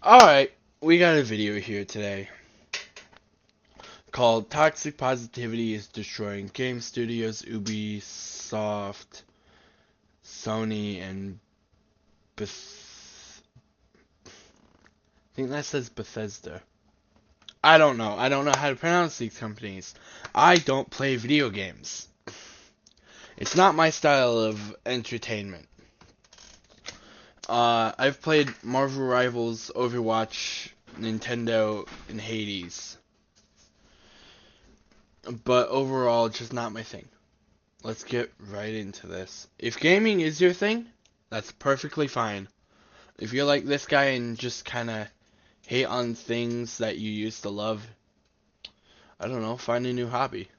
Alright, we got a video here today called Toxic Positivity is Destroying Game Studios, Ubisoft, Sony, and I think that says Bethesda. I don't know. I don't know how to pronounce these companies. I don't play video games. It's not my style of entertainment. I've played Marvel Rivals, Overwatch, Nintendo, and Hades. But overall, just not my thing. Let's get right into this. If gaming is your thing, that's perfectly fine. If you're like this guy and just kind of hate on things that you used to love, I don't know, find a new hobby.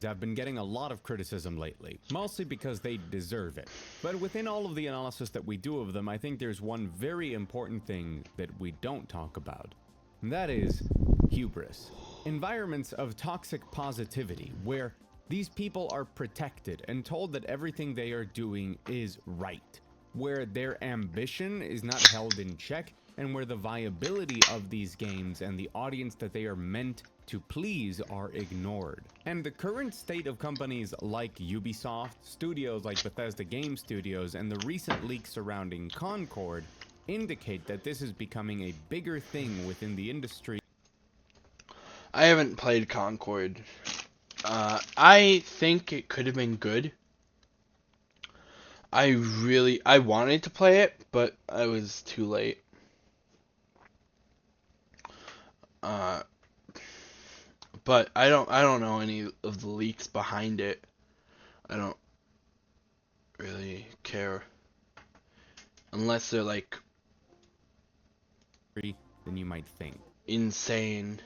Have been getting a lot of criticism lately, mostly because they deserve it. But within all of the analysis that we do of them, I think there's one very important thing that we don't talk about. And that is hubris. Environments of toxic positivity, where these people are protected and told that everything they are doing is right, where their ambition is not held in check, and where the viability of these games and the audience that they are meant to please are ignored. And the current state of companies like Ubisoft, studios like Bethesda Game Studios, and the recent leaks surrounding Concord indicate that this is becoming a bigger thing within the industry. I haven't played Concord. I think it could have been good. I wanted to play it, but I was too late. But I don't know any of the leaks behind it. I don't really care. Unless they're like Than you might think. insane.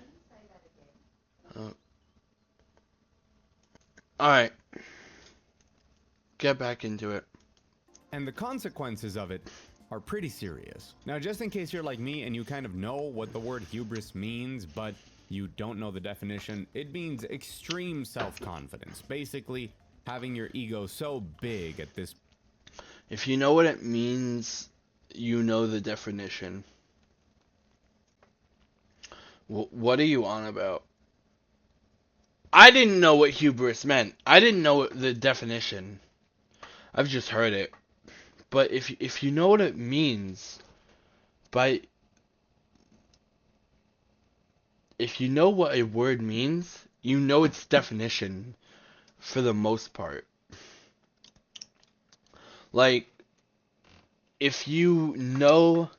Alright. Get back into it. And the consequences of it are pretty serious. Now, just in case you're like me and you kind of know what the word hubris means, but you don't know the definition, it means extreme self-confidence. Basically, having your ego so big at this. If you know what it means, you know the definition. What are you on about? I didn't know what hubris meant. I didn't know the definition. I've just heard it. But if you know what it means, if you know what a word means, you know its definition for the most part. Like, if you know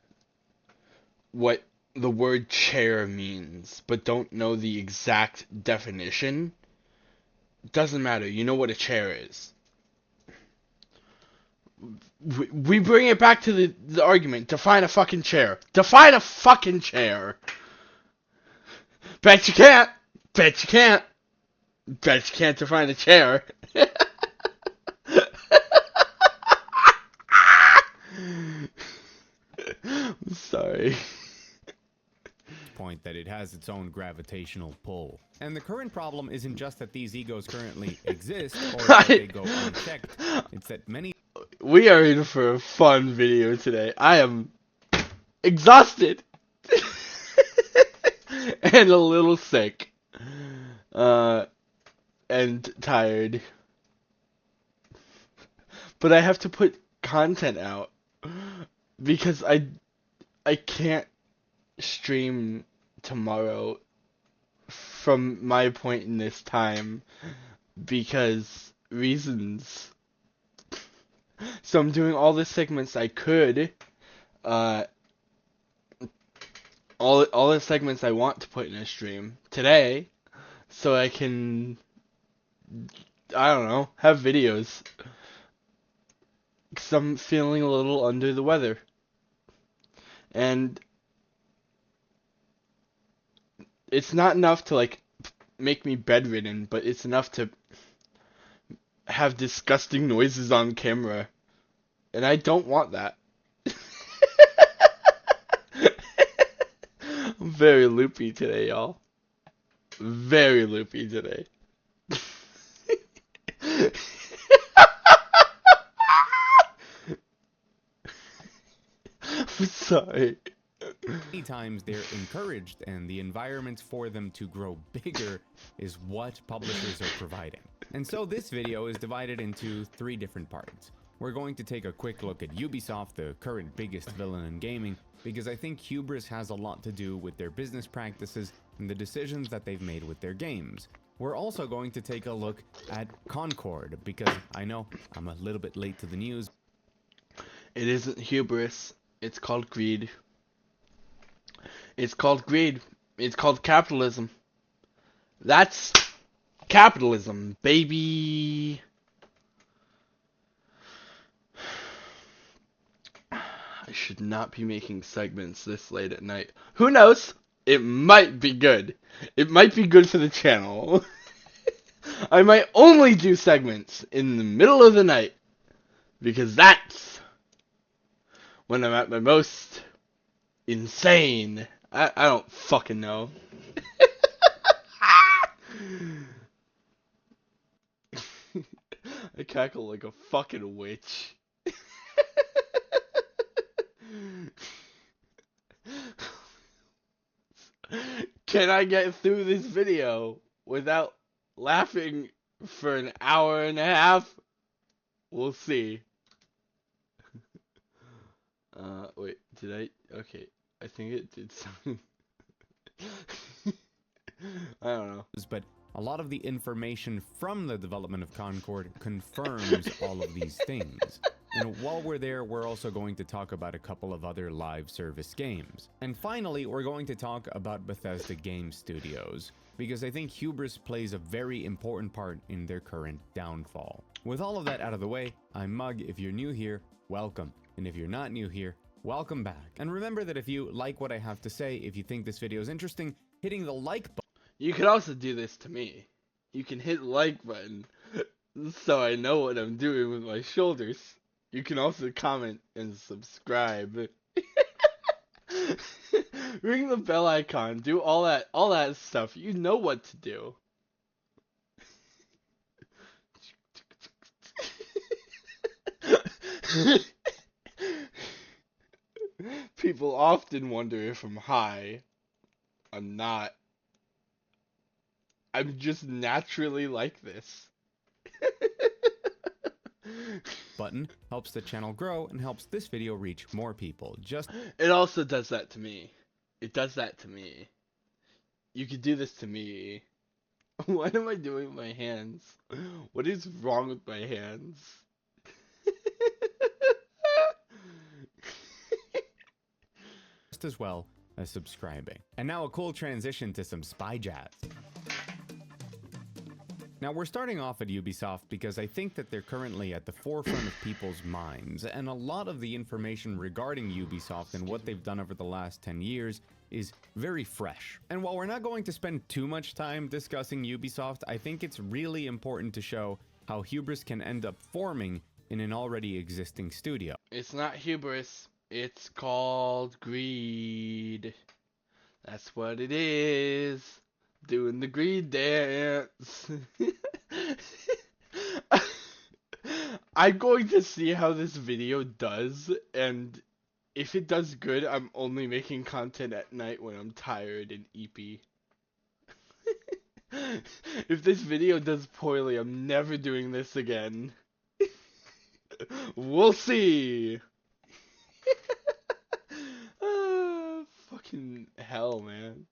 what the word chair means, but don't know the exact definition, it doesn't matter. You know what a chair is. We bring it back to the argument. Define a fucking chair. Define a fucking chair. Bet you can't. Bet you can't. Bet you can't define a chair. I'm sorry. Point that it has its own gravitational pull. And the current problem isn't just that these egos currently exist or that they go unchecked. It's that many. We are in for a fun video today. I am exhausted and a little sick and tired, but I have to put content out because I can't stream tomorrow from my point in this time because reasons. So I'm doing all the segments I could, all the segments I want to put in a stream today, so I can, I don't know, have videos. 'Cause I'm feeling a little under the weather, and it's not enough to like make me bedridden, but it's enough to have disgusting noises on camera, and I don't want that. I'm very loopy today, y'all. Very loopy today. I'm sorry. Many times they're encouraged, and the environments for them to grow bigger is what publishers are providing. And so this video is divided into 3 different parts. We're going to take a quick look at Ubisoft, the current biggest villain in gaming, because I think hubris has a lot to do with their business practices and the decisions that they've made with their games. We're also going to take a look at Concord, because I know I'm a little bit late to the news. It isn't hubris. It's called greed. It's called greed. It's called capitalism. That's capitalism, baby. I should not be making segments this late at night. Who knows? It might be good. It might be good for the channel. I might only do segments in the middle of the night, because that's when I'm at my most insane. I don't fucking know. I cackle like a fucking witch. Can I get through this video without laughing for an hour and a half? We'll see. Wait, did I? Okay, I think it did something. I don't know. But a lot of the information from the development of Concord confirms all of these things. And while we're there, we're also going to talk about a couple of other live service games. And finally, we're going to talk about Bethesda Game Studios, because I think hubris plays a very important part in their current downfall. With all of that out of the way, I'm Mug. If you're new here, welcome. And if you're not new here, welcome back. And remember that if you like what I have to say, if you think this video is interesting, hitting the like button. You can also do this to me. You can hit the like button so I know what I'm doing with my shoulders. You can also comment and subscribe. Ring the bell icon. Do all that stuff. You know what to do. People often wonder if I'm high. I'm not. I'm just naturally like this. Button helps the channel grow and helps this video reach more people. It also does that to me. It does that to me. You could do this to me. What am I doing with my hands? What is wrong with my hands? just as well as subscribing. And now a cool transition to some spy jazz. Now we're starting off at Ubisoft because I think that they're currently at the forefront of people's minds, and a lot of the information regarding Ubisoft and what they've done over the last 10 years is very fresh. And while we're not going to spend too much time discussing Ubisoft, I think it's really important to show how hubris can end up forming in an already existing studio. It's not hubris, it's called greed. That's what it is. Doing the greed dance. I'm going to see how this video does, and if it does good, I'm only making content at night when I'm tired and eepy. If this video does poorly, I'm never doing this again. We'll see. Fucking hell, man.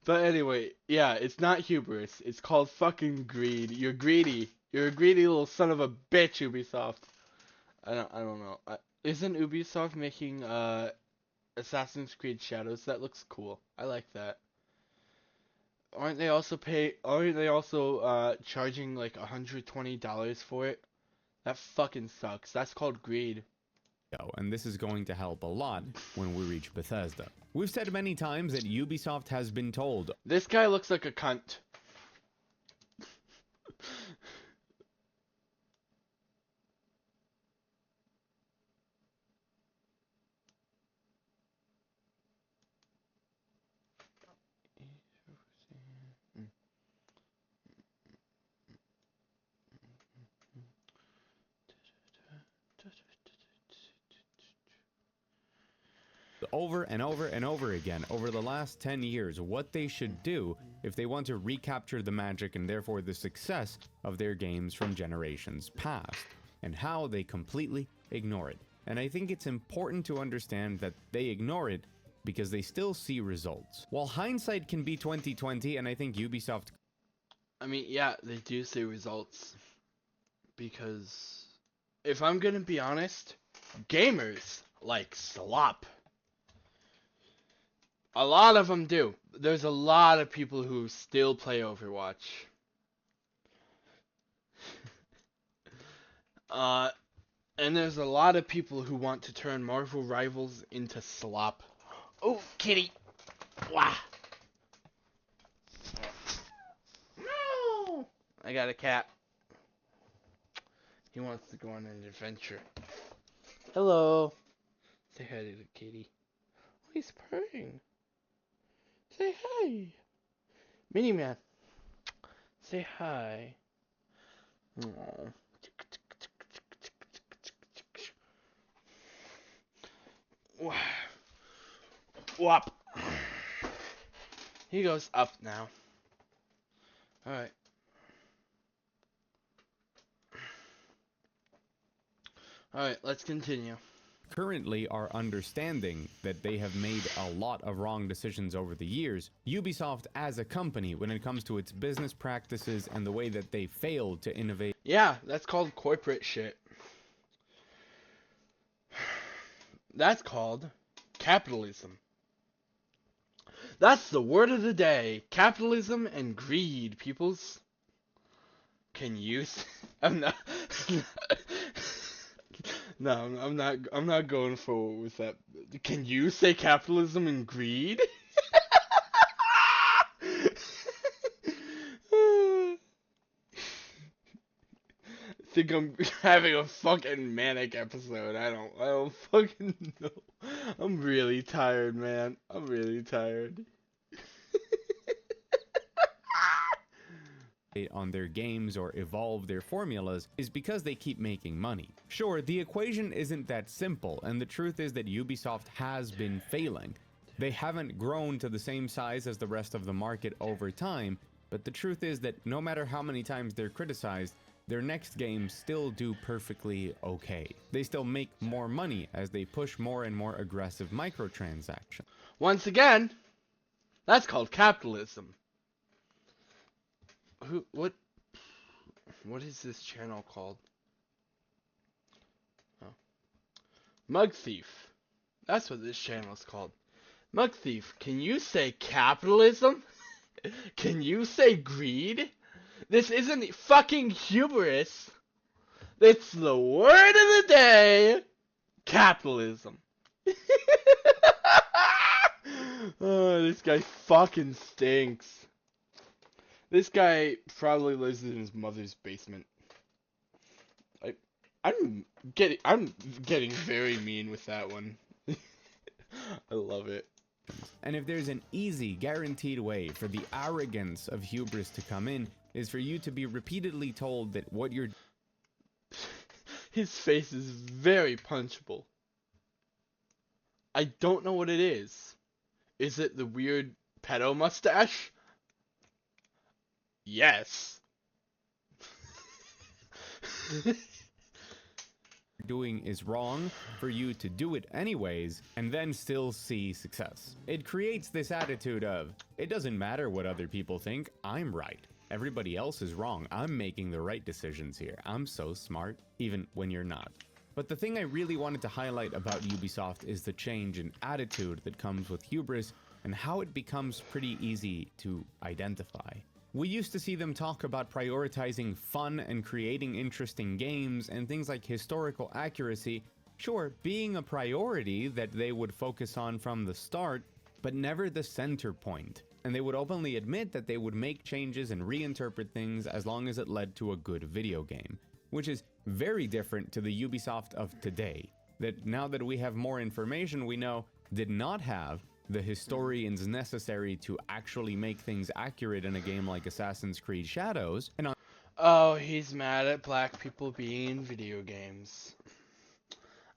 But anyway, yeah, it's not hubris. It's called fucking greed. You're greedy. You're a greedy little son of a bitch, Ubisoft. I don't know. Isn't Ubisoft making Assassin's Creed Shadows? That looks cool. I like that. Aren't they also charging like $120 for it? That fucking sucks. That's called greed. And this is going to help a lot when we reach Bethesda. We've said many times that Ubisoft has been told, this guy looks like a cunt. over and over and over again over the last 10 years what they should do if they want to recapture the magic and therefore the success of their games from generations past, and how they completely ignore it. And I think it's important to understand that they ignore it because they still see results. While hindsight can be 2020, and I think Ubisoft... I mean, yeah, they do see results. Because, if I'm gonna be honest, gamers like slop. A lot of them do. There's a lot of people who still play Overwatch. And there's a lot of people who want to turn Marvel Rivals into slop. Oh, kitty! Wah! No! I got a cat. He wants to go on an adventure. Hello. Say hi to the kitty. Oh, he's purring. Say hi. Mini-Man. Say hi. Aww. Whop. He goes up now. Alright. Alright, let's continue. Currently are understanding that they have made a lot of wrong decisions over the years. Ubisoft as a company, when it comes to its business practices and the way that they failed to innovate. Yeah, that's called corporate shit. That's called capitalism. That's the word of the day. Capitalism and greed, peoples. Can you... I'm not... No, I'm not going forward with that. Can you say capitalism and greed? I think I'm having a fucking manic episode. I don't fucking know. I'm really tired, man. I'm really tired. On their games or evolve their formulas is because they keep making money. Sure, the equation isn't that simple, and the truth is that Ubisoft has been failing. They haven't grown to the same size as the rest of the market over time, but the truth is that no matter how many times they're criticized, their next games still do perfectly okay. They still make more money as they push more and more aggressive microtransactions. Once again, that's called capitalism. What is this channel called? Oh. Mug Thief. That's what this channel is called. Mug Thief, can you say capitalism? Can you say greed? This isn't fucking hubris. It's the word of the day. Capitalism. Oh, this guy fucking stinks. This guy probably lives in his mother's basement. I'm getting very mean with that one. I love it. And if there's an easy, guaranteed way for the arrogance of hubris to come in, is for you to be repeatedly told that what you're... His face is very punchable. I don't know what it is. Is it the weird pedo mustache? Yes. doing is wrong, for you to do it anyways, and then still see success. It creates this attitude of, it doesn't matter what other people think, I'm right. Everybody else is wrong. I'm making the right decisions here. I'm so smart, even when you're not. But the thing I really wanted to highlight about Ubisoft is the change in attitude that comes with hubris and how it becomes pretty easy to identify. We used to see them talk about prioritizing fun and creating interesting games and things like historical accuracy, sure, being a priority that they would focus on from the start, but never the center point. And they would openly admit that they would make changes and reinterpret things as long as it led to a good video game, which is very different to the Ubisoft of today, that now that we have more information, we know did not have the historians necessary to actually make things accurate in a game like Assassin's Creed Shadows. And oh, he's mad at black people being in video games.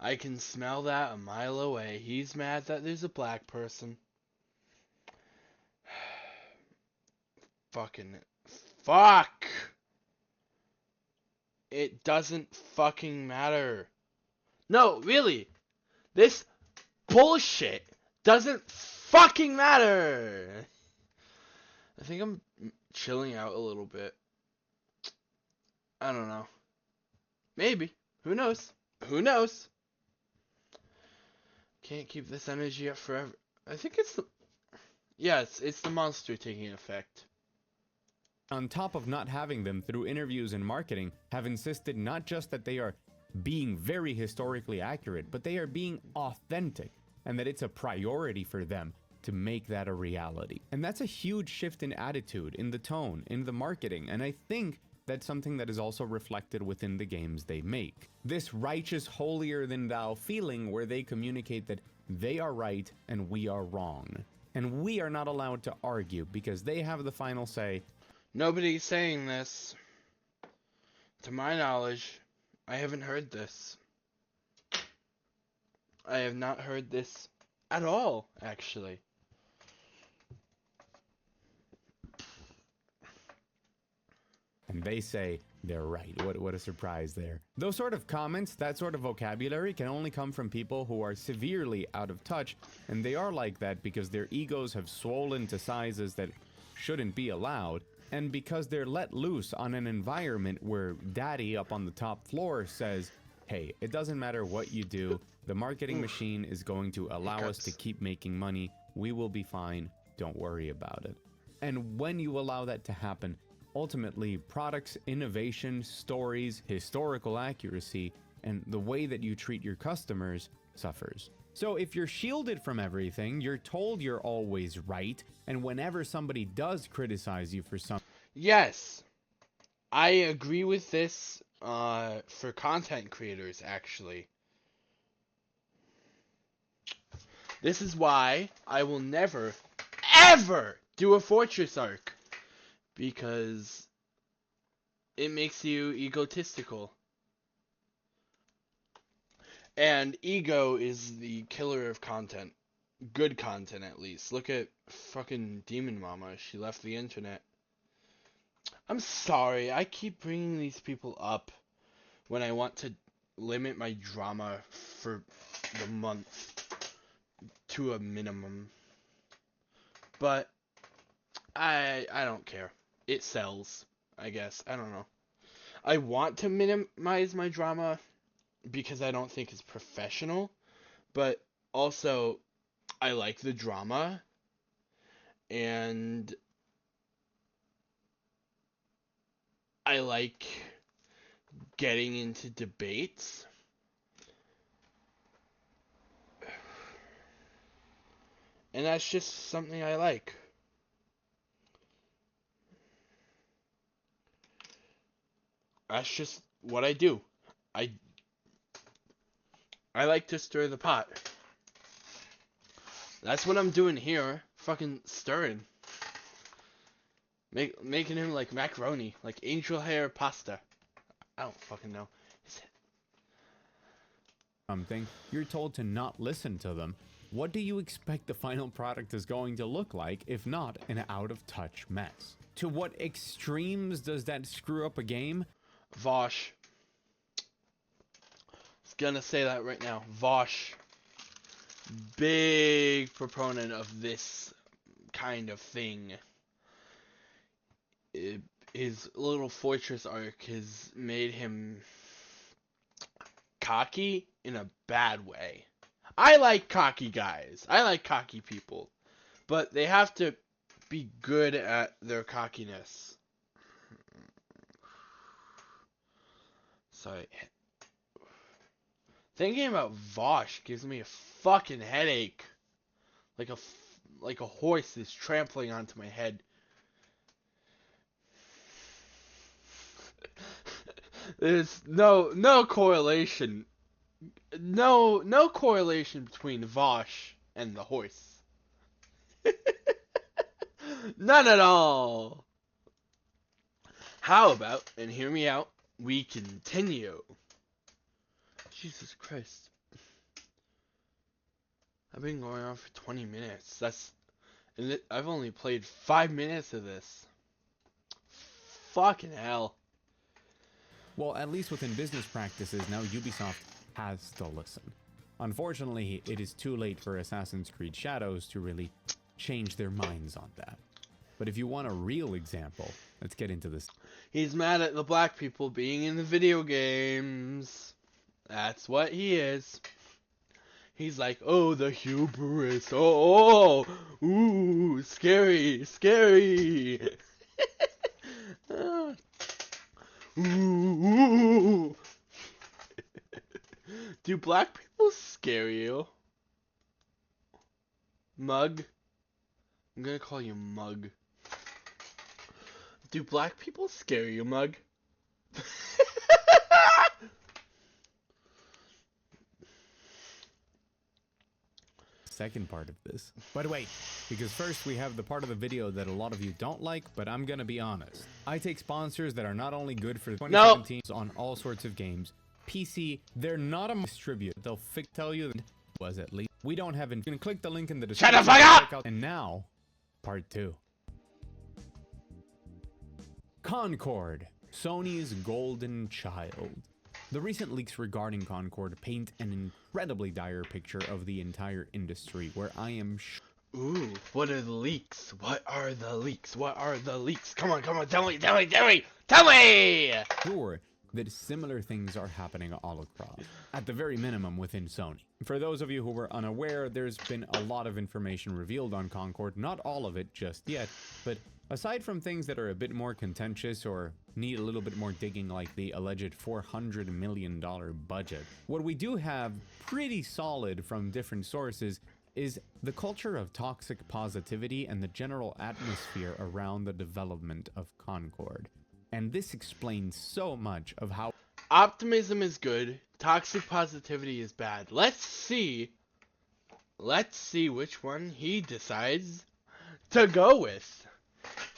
I can smell that a mile away. He's mad that there's a black person. Fucking fuck. It doesn't fucking matter. No, really. This bullshit doesn't fucking matter. I think I'm chilling out a little bit. I don't know. Maybe. Who knows? Who knows? Can't keep this energy up forever. I think it's the... Yes, it's the monster taking effect. On top of not having them through interviews and marketing, have insisted not just that they are being very historically accurate, but they are being authentic, and that it's a priority for them to make that a reality. And that's a huge shift in attitude, in the tone, in the marketing, and I think that's something that is also reflected within the games they make. This righteous, holier-than-thou feeling where they communicate that they are right and we are wrong. And we are not allowed to argue because they have the final say. Nobody's saying this. To my knowledge, I haven't heard this. I have not heard this at all, actually. And they say they're right. What a surprise there. Those sort of comments, that sort of vocabulary can only come from people who are severely out of touch, and they are like that because their egos have swollen to sizes that shouldn't be allowed, and because they're let loose on an environment where daddy up on the top floor says, hey, it doesn't matter what you do, the marketing machine is going to allow us to keep making money, we will be fine, don't worry about it. And when you allow that to happen, ultimately, products, innovation, stories, historical accuracy, and the way that you treat your customers suffers. So if you're shielded from everything, you're told you're always right, and whenever somebody does criticize you for something... Yes, I agree with this for content creators, actually. This is why I will never, ever do a Fortress arc. Because it makes you egotistical. And ego is the killer of content. Good content, at least. Look at fucking Demon Mama. She left the internet. I'm sorry. I keep bringing these people up when I want to limit my drama for the month to a minimum. But I don't care. It sells, I guess. I don't know. I want to minimize my drama because I don't think it's professional, but also I like the drama, and I like getting into debates. And that's just something I like. That's just what I do. I like to stir the pot. That's what I'm doing here. Fucking stirring. Making him like macaroni. Like angel hair pasta. I don't fucking know. Something, you're told to not listen to them. What do you expect the final product is going to look like, if not an out-of-touch mess? To what extremes does that screw up a game? Vosh. I was gonna say that right now. Vosh. Big proponent of this kind of thing. His little Fortress arc has made him cocky in a bad way. I like cocky guys. I like cocky people. But they have to be good at their cockiness. Sorry. Thinking about Vosh gives me a fucking headache. Like a horse is trampling onto my head. There's no correlation. No correlation between Vosh and the horse. None at all. How about, and hear me out, we continue. Jesus Christ. I've been going on for 20 minutes. I've only played 5 minutes of this. Fucking hell. Well, at least within business practices, now Ubisoft has to listen. Unfortunately, it is too late for Assassin's Creed Shadows to really change their minds on that. But if you want a real example, let's get into this. He's mad at the black people being in the video games. That's what he is. He's like, oh, the hubris. Oh, ooh, scary, scary. Ooh. Do black people scare you? Mug? I'm gonna call you Mug. Do black people scare you, Mug? Second part of this. But wait, because first we have the part of the video that a lot of you don't like, but I'm gonna be honest. I take sponsors that are not only good for 2017 on all sorts of games. PC, they're not a distribute. They'll tell you that was at least. We don't have. You can click the link in the description. Shut the fuck up! And now, part 2. Concord, Sony's golden child. The recent leaks regarding Concord paint an incredibly dire picture of the entire industry, where I am Ooh, what are the leaks? What are the leaks? What are the leaks? Come on, tell me, tell me, tell me, tell me! sure that similar things are happening all across, at the very minimum within Sony. For those of you who were unaware, there's been a lot of information revealed on Concord, not all of it just yet, but aside from things that are a bit more contentious or need a little bit more digging, like the alleged $400 million budget, what we do have pretty solid from different sources is the culture of toxic positivity and the general atmosphere around the development of Concord. And this explains so much of how optimism is good, toxic positivity is bad. Let's see which one he decides to go with.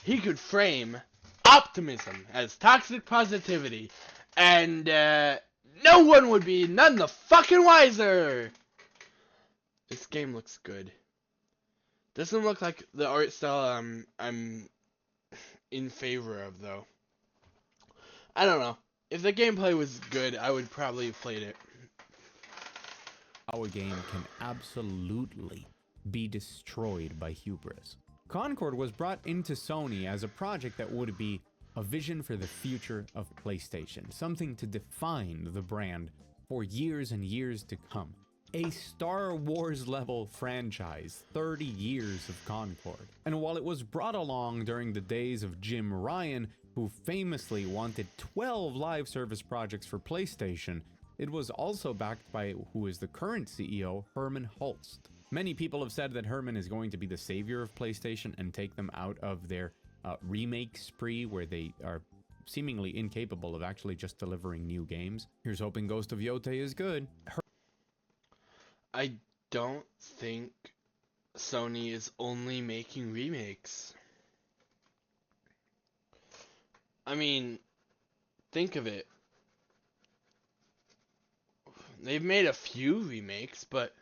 He could frame optimism as toxic positivity, and no one would be none the fucking wiser. This game looks good. Doesn't look like the art style I'm in favor of, though. I don't know. If the gameplay was good, I would probably have played it. our game can absolutely be destroyed by hubris. Concord was brought into Sony as a project that would be a vision for the future of PlayStation, something to define the brand for years and years to come. A Star Wars level franchise, 30 years of Concord. And while it was brought along during the days of Jim Ryan, who famously wanted 12 live service projects for PlayStation, it was also backed by who is the current CEO, Herman Hulst. Many people have said that Herman is going to be the savior of PlayStation and take them out of their remake spree where they are seemingly incapable of actually just delivering new games. Here's hoping Ghost of Yotei is good. I don't think Sony is only making remakes. I mean, think of it. They've made a few remakes, but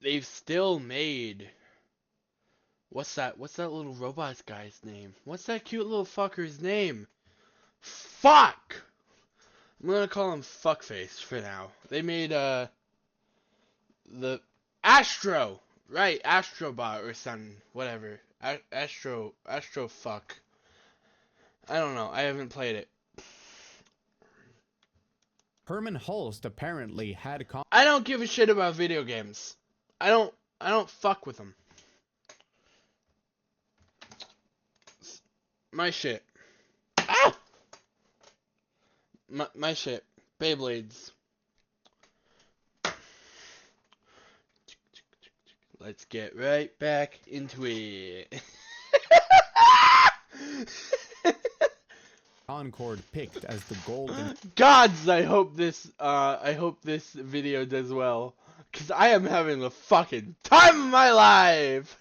they've still made... What's that little robot guy's name? What's that cute little fucker's name? Fuck! I'm gonna call him Fuckface for now. They made, the Astro! Right, Astrobot or something. Whatever. Astro Fuck. I don't know. I haven't played it. Herman Hulst apparently had I don't give a shit about video games. I don't fuck with them. My shit. Ah! My shit. Beyblades. Let's get right back into it. Concord picked as the golden Gods, I hope this video does well, cause I am having the fucking time of my life.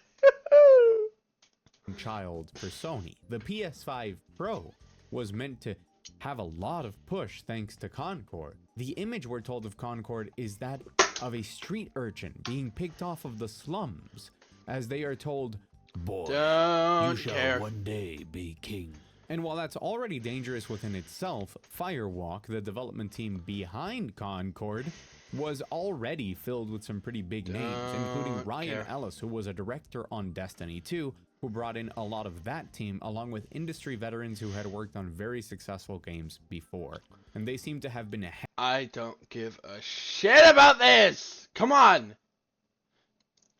child for Sony. The PS5 Pro was meant to have a lot of push thanks to Concord. The image we're told of Concord is that of a street urchin being picked off of the slums as they are told, "Boy, Don't you shall care. one day be king." And while that's already dangerous within itself, Firewalk, the development team behind Concord, was already filled with some pretty big names, including Don't Ryan care. Ellis, who was a director on Destiny 2, who brought in a lot of that team, along with industry veterans who had worked on very successful games before. And they seem to have been ahead. I don't give a shit about this! Come on!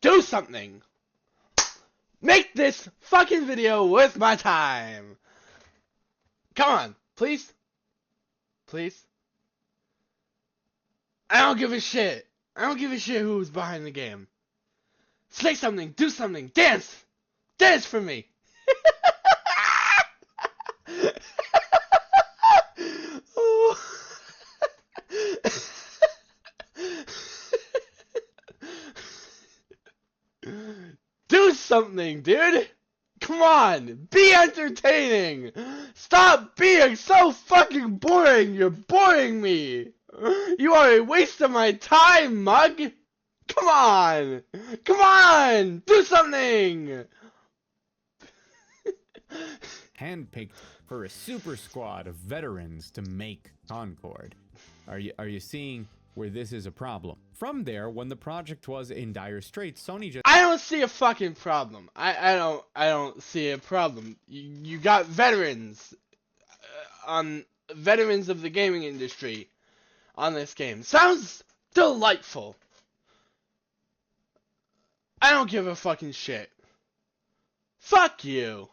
Do something! Make this fucking video worth my time! Come on, please? Please? I don't give a shit! I don't give a shit who's behind the game. Say something, do something, dance! Dance for me! Do something, dude! Come on! Be entertaining! Stop being so fucking boring! You're boring me! You are a waste of my time, mug! Come on! Come on! Do something! Handpicked for a super squad of veterans to make Concord. Are you seeing where this is a problem? From there, when the project was in dire straits, Sony just I don't see a fucking problem. I don't see a problem. You got veterans veterans of the gaming industry on this game. Sounds delightful. I don't give a fucking shit. Fuck you.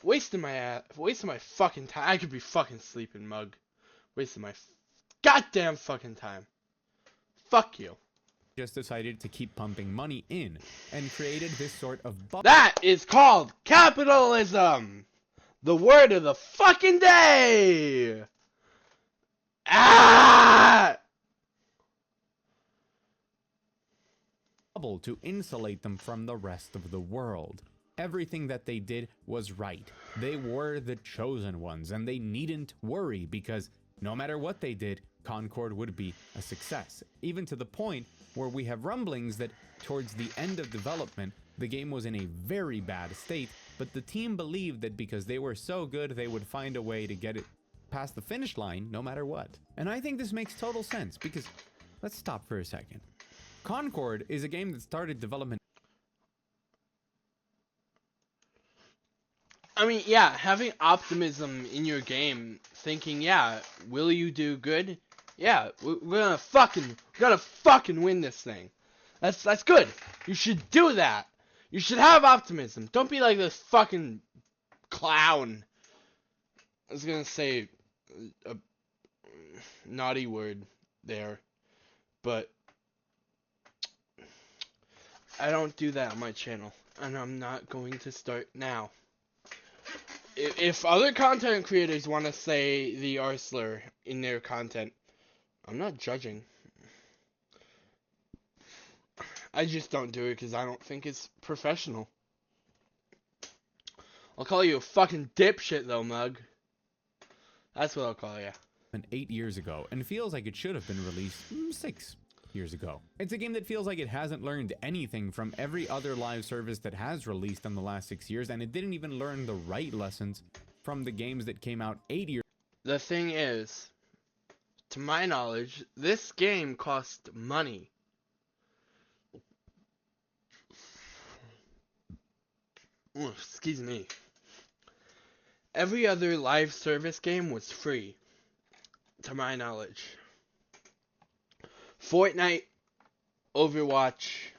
Wasting my fucking time. I could be fucking sleeping, mug. Wasting my goddamn fucking time. Fuck you. just decided to keep pumping money in and created this sort of bubble. That is called capitalism. The word of the fucking day. Ah! To insulate them from the rest of the world. Everything that they did was right. They were the chosen ones, and they needn't worry because no matter what they did, Concord would be a success. Even to the point where we have rumblings that towards the end of development, the game was in a very bad state, but the team believed that because they were so good, they would find a way to get it past the finish line no matter what. And I think this makes total sense because let's stop for a second. Concord is a game that started development. I mean, yeah, having optimism in your game, thinking, yeah, will you do good? Yeah, we're gonna fucking win this thing. That's good. You should do that. You should have optimism. Don't be like this fucking clown. I was gonna say a naughty word there, but I don't do that on my channel, and I'm not going to start now. If other content creators want to say the R slur in their content, I'm not judging. I just don't do it because I don't think it's professional. I'll call you a fucking dipshit though, mug. That's what I'll call you. 8 years ago and feels like it should have been released 6 years ago. It's a game that feels like it hasn't learned anything from every other live service that has released in the last 6 years, and it didn't even learn the right lessons from the games that came out 8 years. The thing is, to my knowledge, this game cost money. Ooh, excuse me. Every other live service game was free, to my knowledge. Fortnite, Overwatch,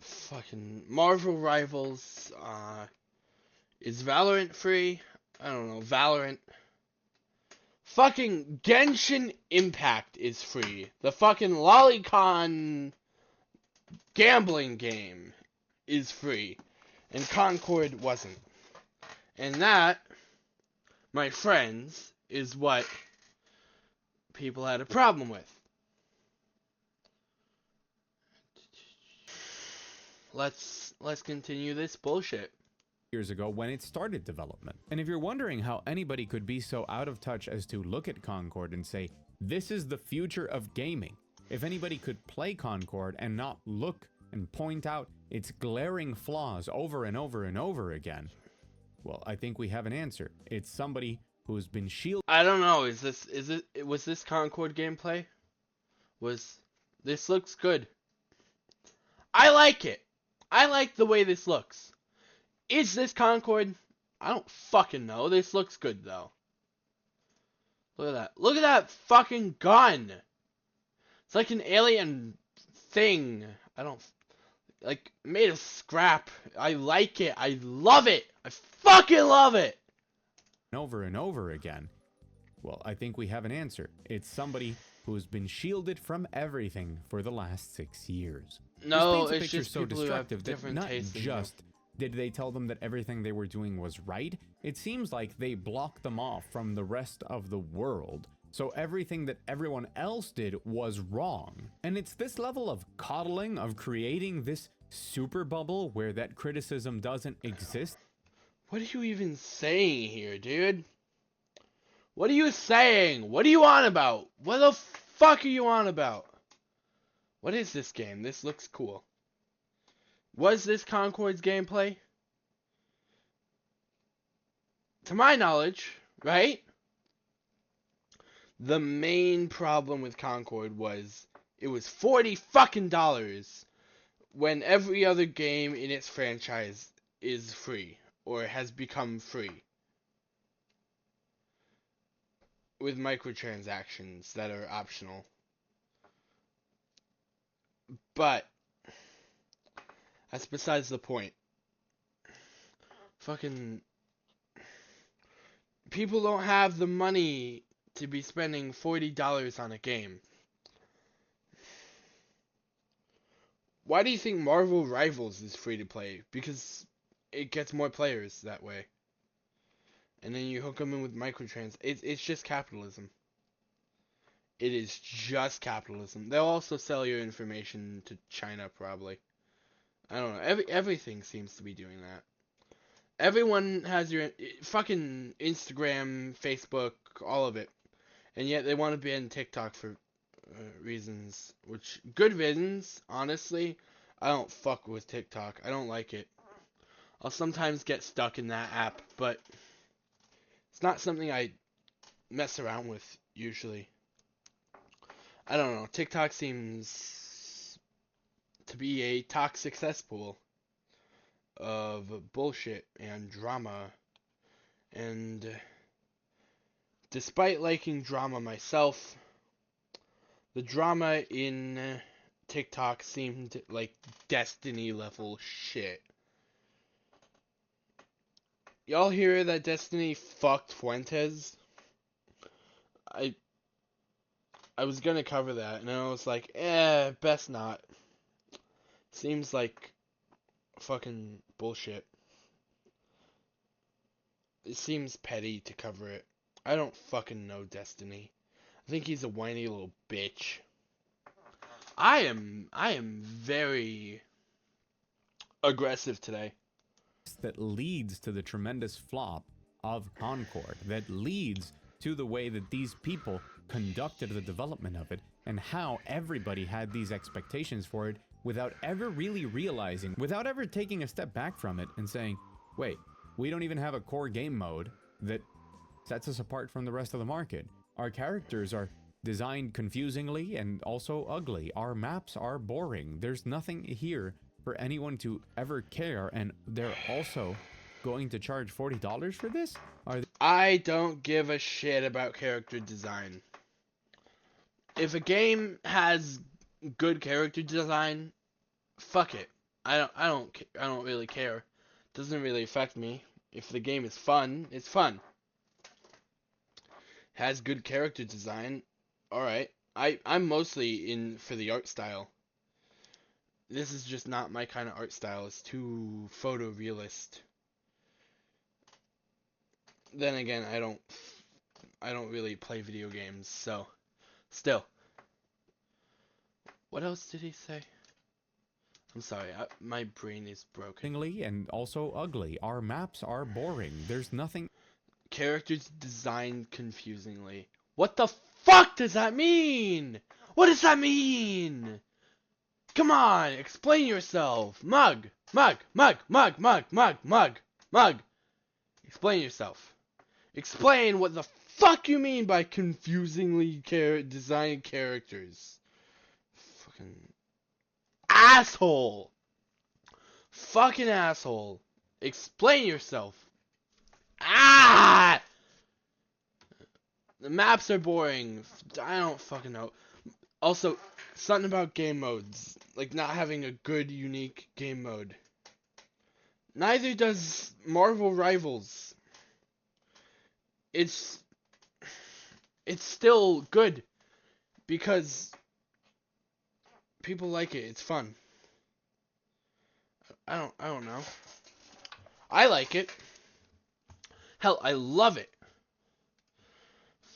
fucking Marvel Rivals, is Valorant free? I don't know, Valorant. Fucking Genshin Impact is free. The fucking Lolicon gambling game is free. And Concord wasn't. And that, my friends, is what people had a problem with. Let's continue this bullshit. Years ago when it started development. And if you're wondering how anybody could be so out of touch as to look at Concord and say, This is the future of gaming. If anybody could play Concord and not look and point out its glaring flaws over and over and over again, well, I think we have an answer. It's somebody who's been shielded. I don't know. Was this Concord gameplay? This looks good. I like it. I like the way this looks. Is this Concord? I don't fucking know. This looks good though. Look at that. Look at that fucking gun. It's like an alien thing. I don't like made of scrap. I like it. I love it. I fucking love it. Over and over again. Well, I think we have an answer. It's somebody who's been shielded from everything for the last 6 years. No, This paints a it's picture just so people who have destructive that different not tastes than you. just did they tell them that everything they were doing was right, it seems like they blocked them off from the rest of the world. So everything that everyone else did was wrong. And it's this level of coddling, of creating this super bubble where that criticism doesn't exist. What are you even saying here, dude? What are you saying? What are you on about? What the fuck are you on about? What is this game? This looks cool. Was this Concord's gameplay? To my knowledge, right? The main problem with Concord was it was $40 fucking when every other game in its franchise is free or has become free with microtransactions that are optional. But that's besides the point. Fucking people don't have the money to be spending $40 on a game. Why do you think Marvel Rivals is free to play? Because it gets more players that way. And then you hook them in with microtrans. It's just capitalism. It is just capitalism. They'll also sell your information to China, probably. I don't know. Everything seems to be doing that. Everyone has your fucking Instagram, Facebook, all of it. And yet they want to ban TikTok for reasons, which good reasons, honestly. I don't fuck with TikTok. I don't like it. I'll sometimes get stuck in that app, but it's not something I mess around with usually. I don't know. TikTok seems to be a toxic cesspool of bullshit and drama. And despite liking drama myself, the drama in TikTok seemed like Destiny level shit. Y'all hear that Destiny fucked Fuentes? I was gonna cover that, and I was like, best not. Seems like fucking bullshit. It seems petty to cover it. I don't fucking know Destiny. I think he's a whiny little bitch. I am very aggressive today. That leads to the tremendous flop of Concord, that leads to the way that these people conducted the development of it, and how everybody had these expectations for it without ever really realizing, without ever taking a step back from it and saying, wait, we don't even have a core game mode that sets us apart from the rest of the market. Our characters are designed confusingly and also ugly. Our maps are boring. There's nothing here for anyone to ever care, and they're also going to charge $40 for this? I don't give a shit about character design. If a game has good character design, fuck it. I don't really care. Doesn't really affect me. If the game is fun, it's fun. Has good character design, alright. I'm mostly in for the art style. This is just not my kind of art style. It's too photorealist. Then again, I don't really play video games, so still. What else did he say? I'm sorry, my brain is broken. And also ugly. Our maps are boring. There's nothing. Characters designed confusingly. What the fuck does that mean? What does that mean? Come on, explain yourself. Mug. Explain yourself. Explain what the fuck you mean by confusingly designed characters. Fucking asshole. Fucking asshole. Explain yourself. Ah! The maps are boring. I don't fucking know. Also, something about game modes. Like not having a good, unique game mode. Neither does Marvel Rivals. It's still good because people like it. It's fun. I don't know. I like it. Hell, I love it.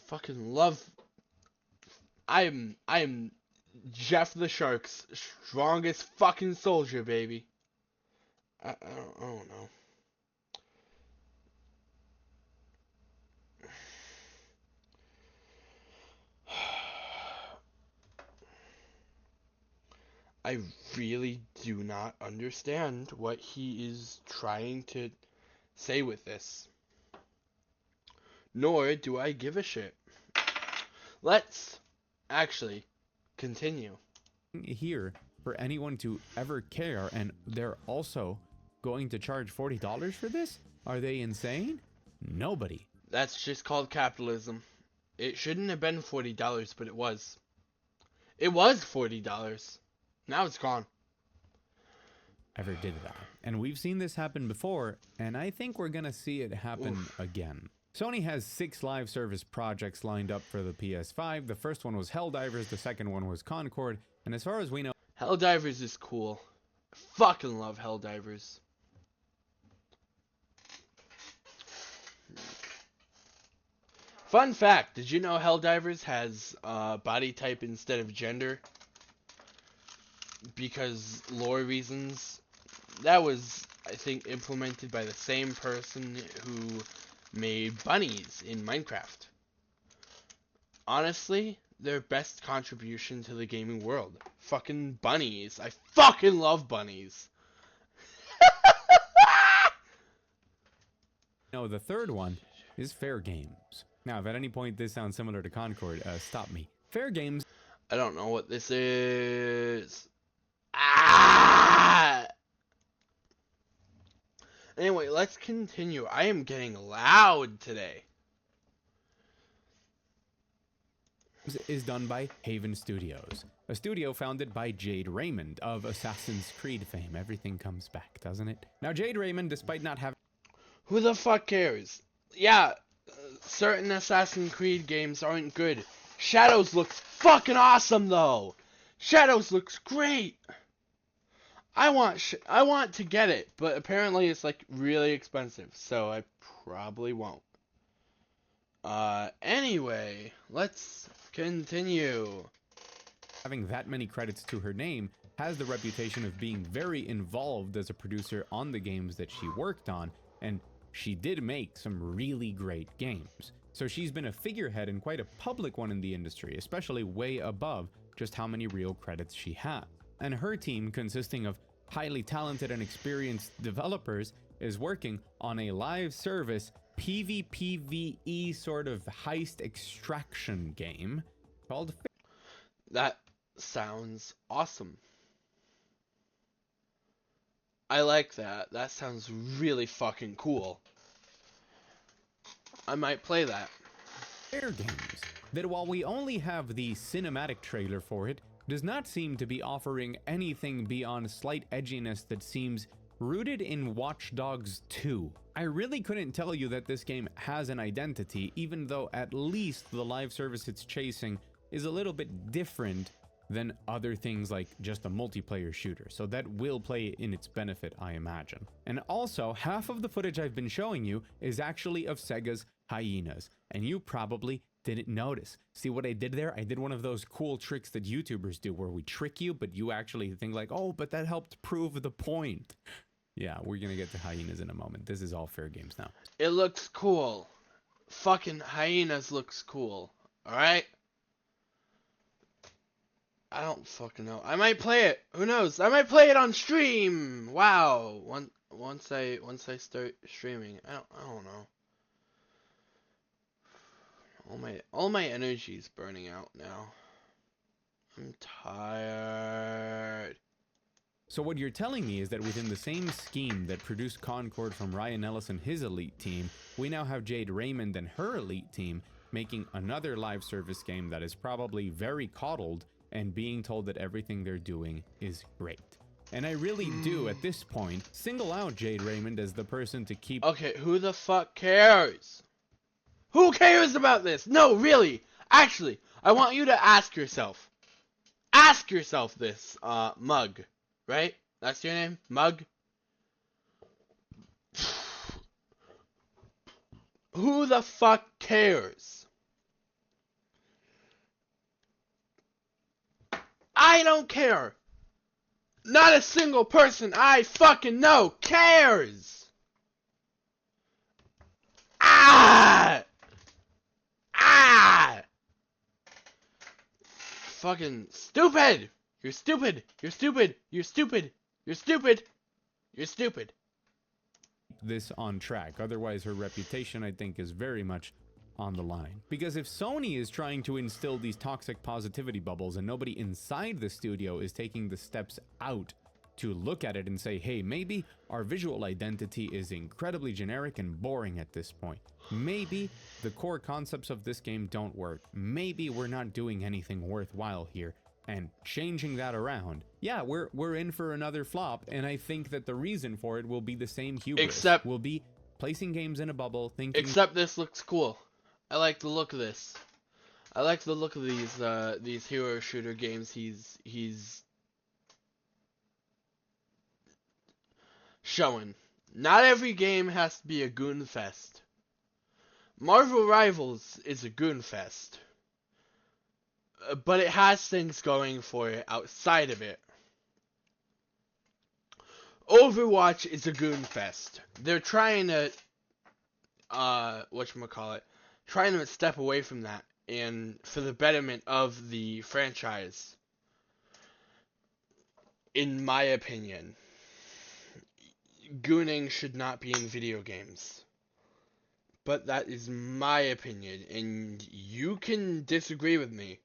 Fucking love. I am Jeff the Shark's strongest fucking soldier, baby. I don't know. I really do not understand what he is trying to say with this. Nor do I give a shit. Let's actually continue. Here for anyone to ever care, and they're also going to charge $40 for this? Are they insane? Nobody. That's just called capitalism. It shouldn't have been $40, but it was. It was $40. Now it's gone. Ever did that. And we've seen this happen before, and I think we're gonna see it happen again. Sony has 6 live service projects lined up for the PS5. The first one was Helldivers, the second one was Concord, and as far as we know, Helldivers is cool. I fucking love Helldivers. Fun fact, did you know Helldivers has body type instead of gender? Because lore reasons. That was, I think, implemented by the same person who made bunnies in Minecraft. Honestly, their best contribution to the gaming world. Fucking bunnies. I fucking love bunnies. no, the third one is Fair Games. Now, if at any point this sounds similar to Concord, stop me. Fair Games. I don't know what this is. Ah! Anyway, let's continue. I am getting loud today. Is done by Haven Studios, a studio founded by Jade Raymond of Assassin's Creed fame. Everything comes back, doesn't it? Now, Jade Raymond, despite not having... Who the fuck cares? Yeah, certain Assassin's Creed games aren't good. Shadows looks fucking awesome, though. Shadows looks great. I want to get it, but apparently it's like really expensive, so I probably won't. Anyway, let's continue. Having that many credits to her name has the reputation of being very involved as a producer on the games that she worked on, and she did make some really great games. So she's been a figurehead and quite a public one in the industry, especially way above just how many real credits she has. And her team, consisting of highly talented and experienced developers, is working on a live service PvPvE sort of heist extraction game called... That sounds awesome. I like that. That sounds really fucking cool. I might play that. Fair Games, that while we only have the cinematic trailer for it, does not seem to be offering anything beyond slight edginess that seems rooted in Watch Dogs 2. I really couldn't tell you that this game has an identity, even though at least the live service it's chasing is a little bit different than other things like just a multiplayer shooter, so that will play in its benefit, I imagine. And also, half of the footage I've been showing you is actually of Sega's Hyenas, and you probably didn't notice. See what I did there? I did one of those cool tricks that YouTubers do where we trick you, but you actually think like, oh, but that helped prove the point. Yeah, we're gonna get to Hyenas in a moment. This is all Fair Games now. It looks cool. Fucking Hyenas looks cool. Alright? I don't fucking know. I might play it. Who knows? I might play it on stream. Wow. Once I start streaming, I don't know. All my energy is burning out now. I'm tired. So what you're telling me is that within the same scheme that produced Concord from Ryan Ellis and his elite team, we now have Jade Raymond and her elite team making another live service game that is probably very coddled and being told that everything they're doing is great. And I really do, at this point, single out Jade Raymond as the person to keep... Okay, who the fuck cares? Who cares about this? No, really. Actually, I want you to ask yourself. Ask yourself this, Mug. Right? That's your name? Mug? Who the fuck cares? I don't care. Not a single person I fucking know cares. Ah! Ah! Fucking stupid! You're stupid! You're stupid! You're stupid! You're stupid! You're stupid! this on track. Otherwise, her reputation, I think, is very much on the line. Because if Sony is trying to instill these toxic positivity bubbles and nobody inside the studio is taking the steps out to look at it and say, hey, maybe our visual identity is incredibly generic and boring at this point. Maybe the core concepts of this game don't work. Maybe we're not doing anything worthwhile here. And changing that around, yeah, we're in for another flop, and I think that the reason for it will be the same hubris. Except we'll be placing games in a bubble, thinking... Except this looks cool. I like the look of this. I like the look of these hero shooter games he's showing. Not every game has to be a goon fest. Marvel Rivals is a goon fest. But it has things going for it outside of it. Overwatch is a goon fest. They're trying to trying to step away from that and for the betterment of the franchise. In my opinion, gooning should not be in video games. But that is my opinion, and you can disagree with me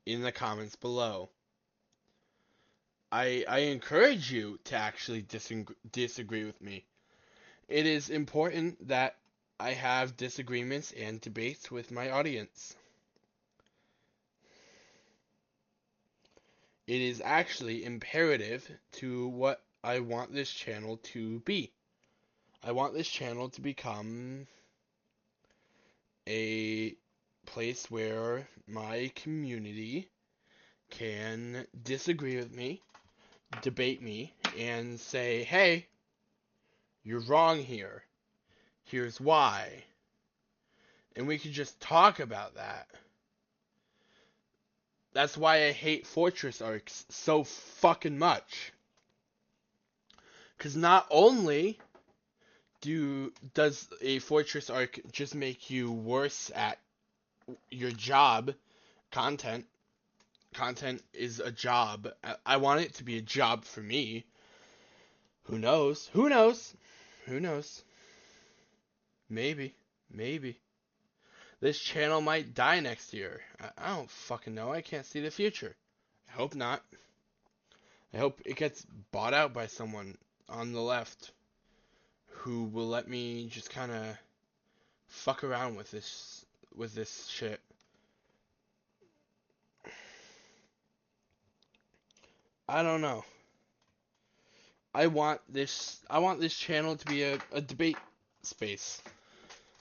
in the comments below. I encourage you to actually disagree with me. It is important that I have disagreements and debates with my audience. It is actually imperative to what I want this channel to be. I want this channel to become a place where my community can disagree with me, debate me, and say, hey, you're wrong here. Here's why. And we could just talk about that. That's why I hate Fortress arcs so fucking much. Because not only does a Fortress arc just make you worse at your job, content is a job. I want it to be a job for me. Who knows? Who knows? Who knows? Maybe. This channel might die next year. I don't fucking know. I can't see the future. I hope not. I hope it gets bought out by someone on the left who will let me just kind of fuck around with this shit. I don't know. I want this channel to be a debate space.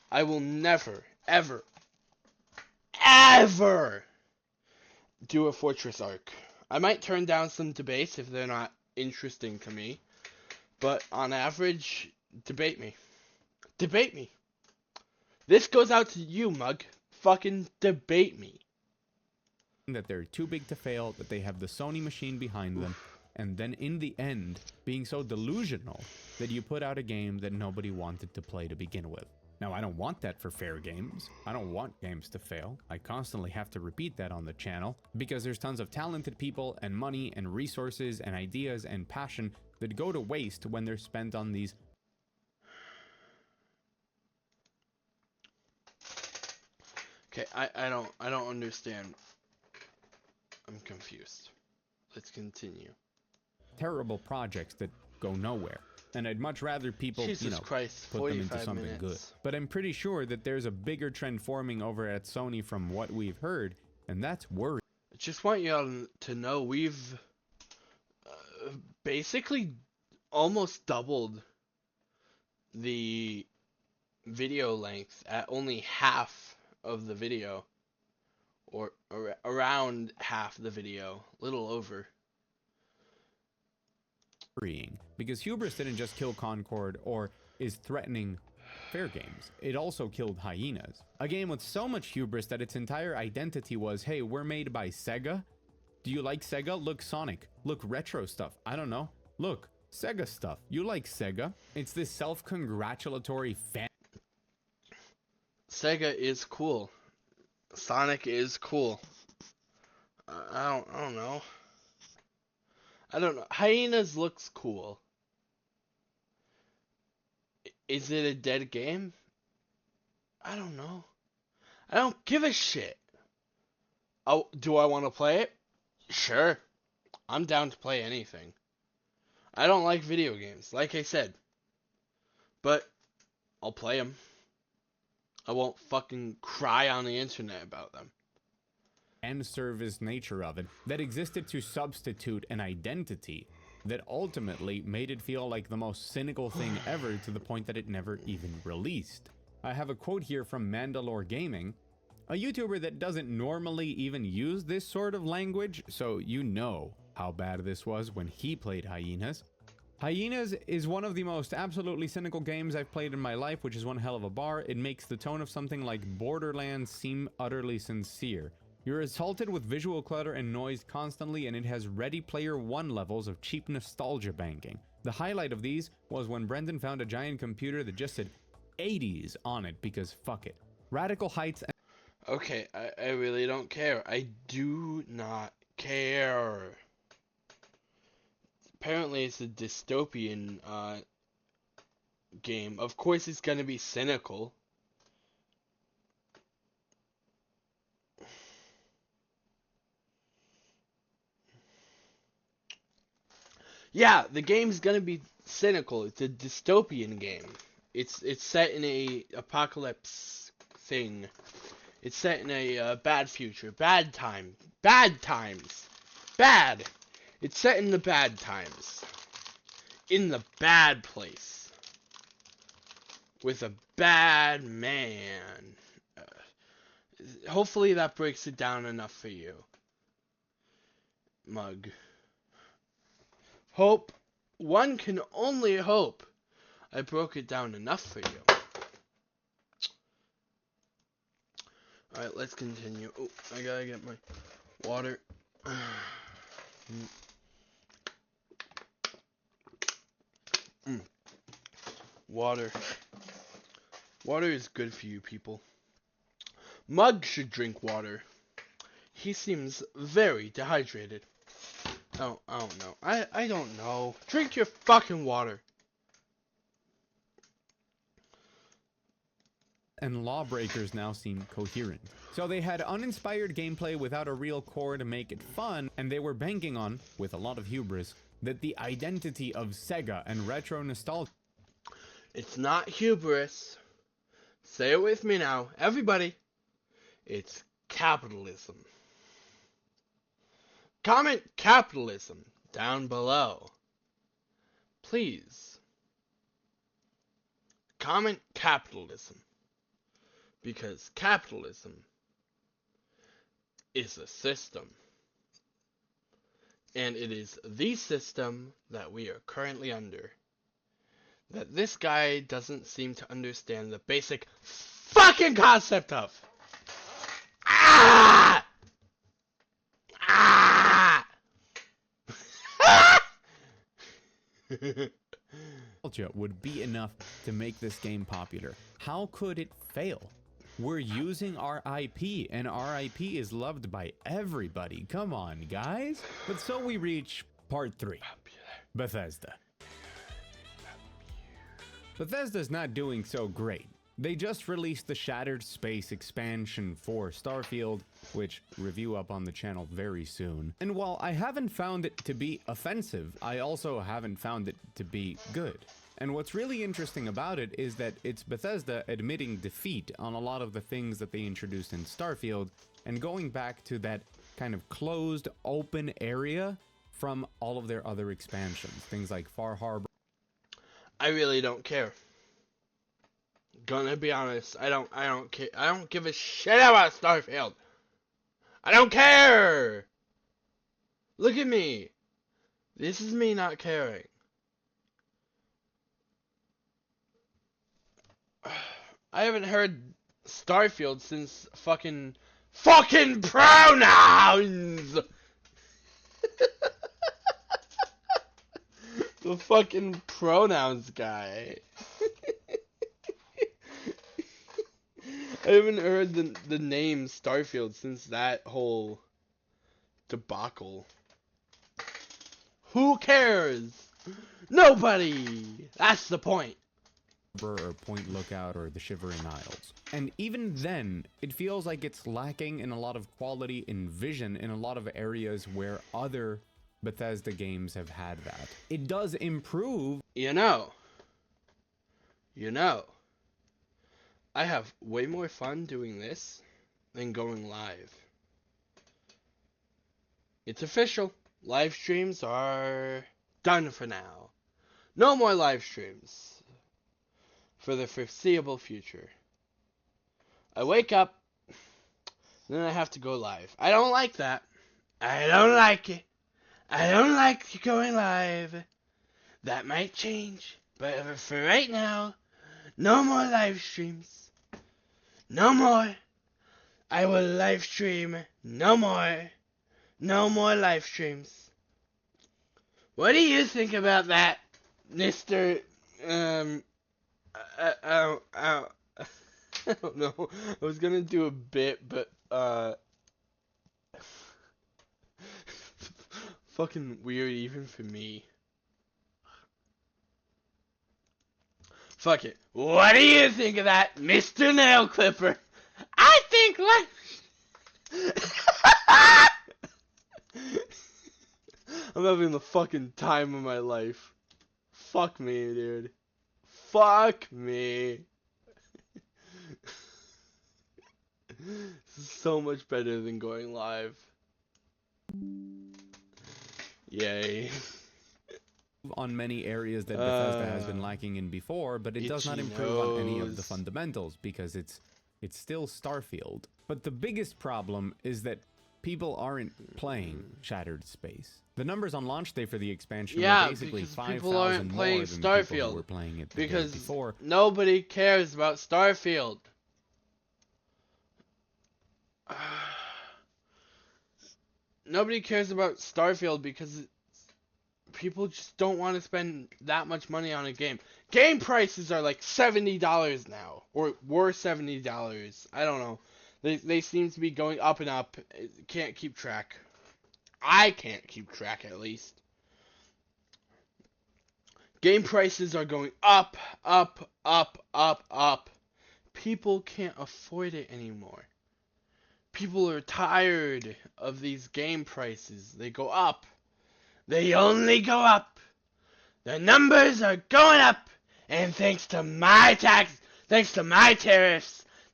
I will never, ever do a Fortress arc. I might turn down some debates if they're not interesting to me. But on average, debate me. Debate me. This goes out to you, Mug. Fucking debate me. That they're too big to fail, that they have the Sony machine behind them, and then in the end, being so delusional that you put out a game that nobody wanted to play to begin with. Now, I don't want that for fair games. I don't want games to fail. I constantly have to repeat that on the channel because there's tons of talented people and money and resources and ideas and passion that go to waste when they're spent on these. Okay, I don't understand. I'm confused. Let's continue. Terrible projects that go nowhere. And I'd much rather people, Jesus Christ, put them into 45 something minutes. good. But I'm pretty sure that there's a bigger trend forming over at Sony from what we've heard, and that's worrying. I just want you all to know we've basically almost doubled the video length at only half of the video, or around half the video, a little over. Because Hubris didn't just kill Concord or is threatening fair games. It also killed Hyenas, a game with so much hubris that its entire identity was, hey, we're made by Sega. Do you like Sega? Look Sonic. Look retro stuff. I don't know. Look, Sega stuff. You like Sega. It's this self-congratulatory fan. Sega is cool. Sonic is cool. I don't know. I don't know. Hyenas looks cool. Is it a dead game? I don't know. I don't give a shit. Oh, do I want to play it? Sure. I'm down to play anything. I don't like video games, like I said. But I'll play them. I won't fucking cry on the internet about them. And service nature of it that existed to substitute an identity that ultimately made it feel like the most cynical thing ever, to the point that it never even released. I have a quote here from Mandalore Gaming, a YouTuber that doesn't normally even use this sort of language, so you know how bad this was when he played Hyenas. Hyenas is one of the most absolutely cynical games I've played in my life, which is one hell of a bar. It makes the tone of something like Borderlands seem utterly sincere. You're assaulted with visual clutter and noise constantly, and it has Ready Player One levels of cheap nostalgia banking. The highlight of these was when Brendan found a giant computer that just said 80s on it, because fuck it. Radical Heights. Okay, I really don't care. I do not care. Apparently it's a dystopian game. Of course it's gonna be cynical. Yeah, the game's gonna be cynical. It's a dystopian game. It's set in a apocalypse thing. It's set in a bad future, bad times, bad. It's set in the bad times, in the bad place, with a bad man. Hopefully that breaks it down enough for you, Mug. Hope. One can only hope I broke it down enough for you. Alright, let's continue. Oh, I gotta get my water. Water. Water is good for you people. Mug should drink water. He seems very dehydrated. Oh, I don't know. I don't know. Drink your fucking water. And Lawbreakers now seem coherent. So they had uninspired gameplay without a real core to make it fun, and they were banking on, with a lot of hubris, that the identity of Sega and retro nostalgia. It's not hubris. Say it with me now. Everybody. It's capitalism. Comment capitalism down below. Please. Comment capitalism. Because capitalism is a system. And it is the system that we are currently under. That this guy doesn't seem to understand the basic fucking concept of. Ah! Ah! nostalgia would be enough to make this game popular. How could it fail? We're using our IP, and our IP is loved by everybody. Come on, guys. But so we reach part 3. Bethesda. Bethesda's not doing so great. They just released the Shattered Space expansion for Starfield, which review up on the channel very soon. And while I haven't found it to be offensive, I also haven't found it to be good. And what's really interesting about it is that it's Bethesda admitting defeat on a lot of the things that they introduced in Starfield and going back to that kind of closed, open area from all of their other expansions. Things like Far Harbor. I really don't care. Gonna be honest, I don't care. I don't give a shit about Starfield. I don't care. Look at me. This is me not caring. I haven't heard Starfield since fucking pronouns. The fucking pronouns guy. I haven't heard the name Starfield since that whole debacle. Who cares? Nobody! That's the point. Or Point Lookout or the Shivering Isles. And even then, it feels like it's lacking in a lot of quality and vision in a lot of areas where other Bethesda games have had that. It does improve. You know, I have way more fun doing this than going live. It's official. Live streams are done for now. No more live streams for the foreseeable future. I wake up, then I have to go live. I don't like that. I don't like it. I don't like going live. That might change, but for right now, no more live streams. No more. I will live stream no more. No more live streams. What do you think about that, Mr. I don't know. I was gonna do a bit, but fucking weird even for me. Fuck it. What do you think of that, Mr. Nail Clipper? I think I'm having the fucking time of my life. Fuck me, dude. Fuck me. This is so much better than going live. Yay. On many areas that Bethesda has been lacking in before, but it does not improve on any of the fundamentals because it's still Starfield. But the biggest problem is that people aren't playing Shattered Space. The numbers on launch day for the expansion were basically 5,000 more than Starfield people who were playing it the because day before. Nobody cares about Starfield. Nobody cares about Starfield because people just don't want to spend that much money on a game. Game prices are like $70 now, or were $70. I don't know. They seem to be going up and up. Can't keep track. I can't keep track, at least. Game prices are going up, up, up, up, up. People can't afford it anymore. People are tired of these game prices. They go up. They only go up. The numbers are going up. And thanks to my tariffs,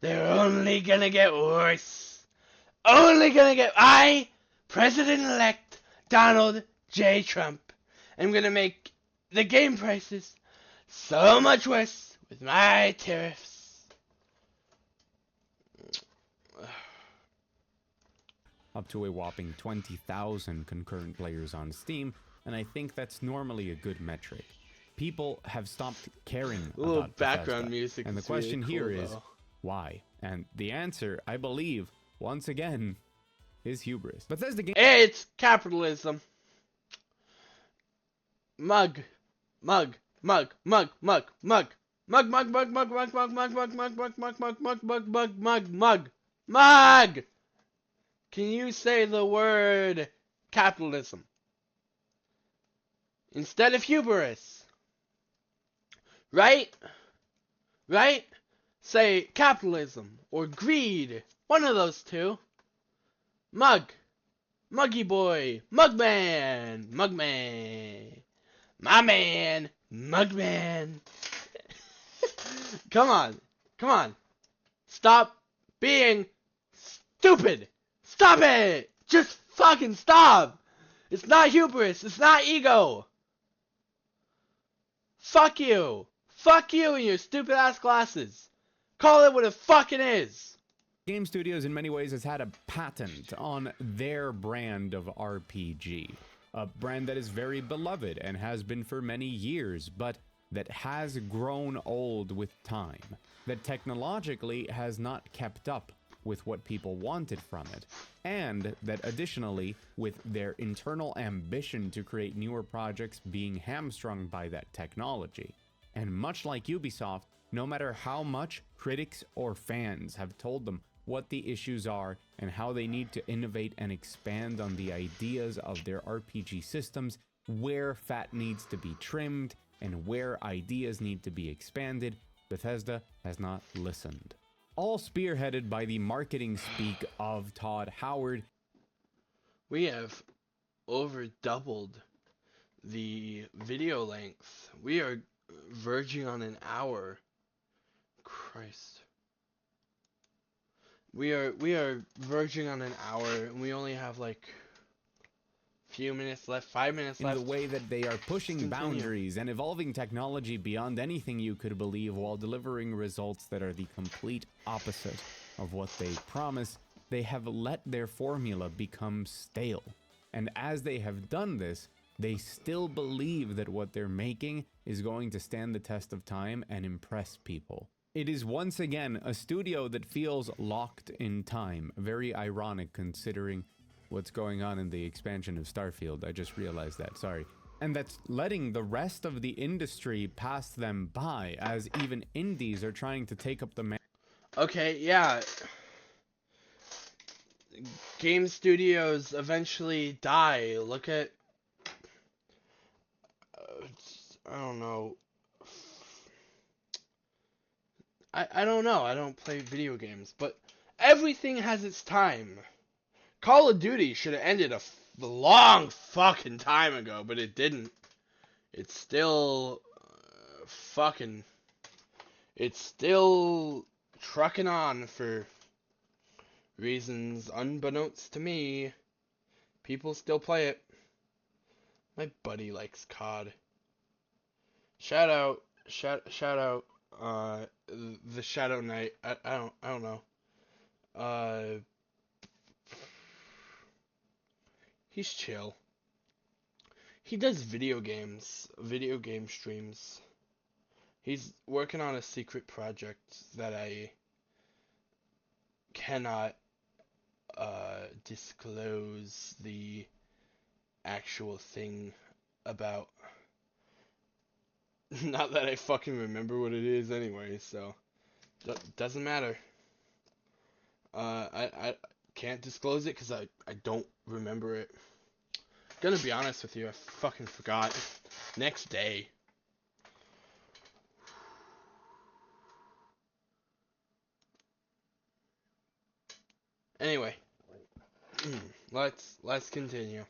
they're only gonna get worse. Only gonna get... President-elect Donald J. Trump, am gonna make the game prices so much worse with my tariffs. Up to a whopping 20,000 concurrent players on Steam, and I think that's normally a good metric. People have stopped caring about background Bethesda, music. And the question here is, why? And the answer, I believe, once again, is hubris. Bethesda game. It's capitalism. Mug. Mug, mug, mug, mug. Mug, mug, mug, mug, mug, mug, mug, mug, mug, mug, mug, mug, mug, mug, mug, mug, mug. Mug! Can you say the word capitalism instead of hubris? Right? Right? Say capitalism or greed. One of those two. Mug. Muggy boy. Mugman. Mugman. My man. Mugman. Come on. Come on. Stop being stupid. Stop it. Just fucking stop. It's not hubris. It's not ego. Fuck you. Fuck you and your stupid ass glasses. Call it what it fucking is. Game Studios in many ways has had a patent on their brand of RPG. A brand that is very beloved and has been for many years, but that has grown old with time. That technologically has not kept up with what people wanted from it. And that additionally, with their internal ambition to create newer projects being hamstrung by that technology. And much like Ubisoft, no matter how much critics or fans have told them what the issues are and how they need to innovate and expand on the ideas of their RPG systems, where fat needs to be trimmed and where ideas need to be expanded, Bethesda has not listened. All spearheaded by the marketing speak of Todd Howard. We have over doubled the video length. We are verging on an hour. Christ. We are verging on an hour, and we only have like a few minutes left, 5 minutes left. In the way that they are pushing boundaries and evolving technology beyond anything you could believe while delivering results that are the complete opposite of what they promise, they have let their formula become stale. And as they have done this, they still believe that what they're making is going to stand the test of time and impress people. It is once again a studio that feels locked in time. Very ironic considering what's going on in the expansion of Starfield. I just realized that, sorry. And that's letting the rest of the industry pass them by, as even indies are trying to take up the Okay, yeah. Game studios eventually die. Look at... I don't know. I don't know. I don't play video games, but everything has its time. Call of Duty should have ended a long fucking time ago, but it didn't. It's still fucking... It's still trucking on for reasons unbeknownst to me. People still play it. My buddy likes COD. Shout out the Shadow Knight. I don't know. He's chill. He does video game streams. He's working on a secret project that I cannot disclose the actual thing about. Not that I fucking remember what it is anyway, so doesn't matter. I can't disclose it because I don't remember it. Gonna be honest with you, I fucking forgot. Next day. Anyway, let's continue.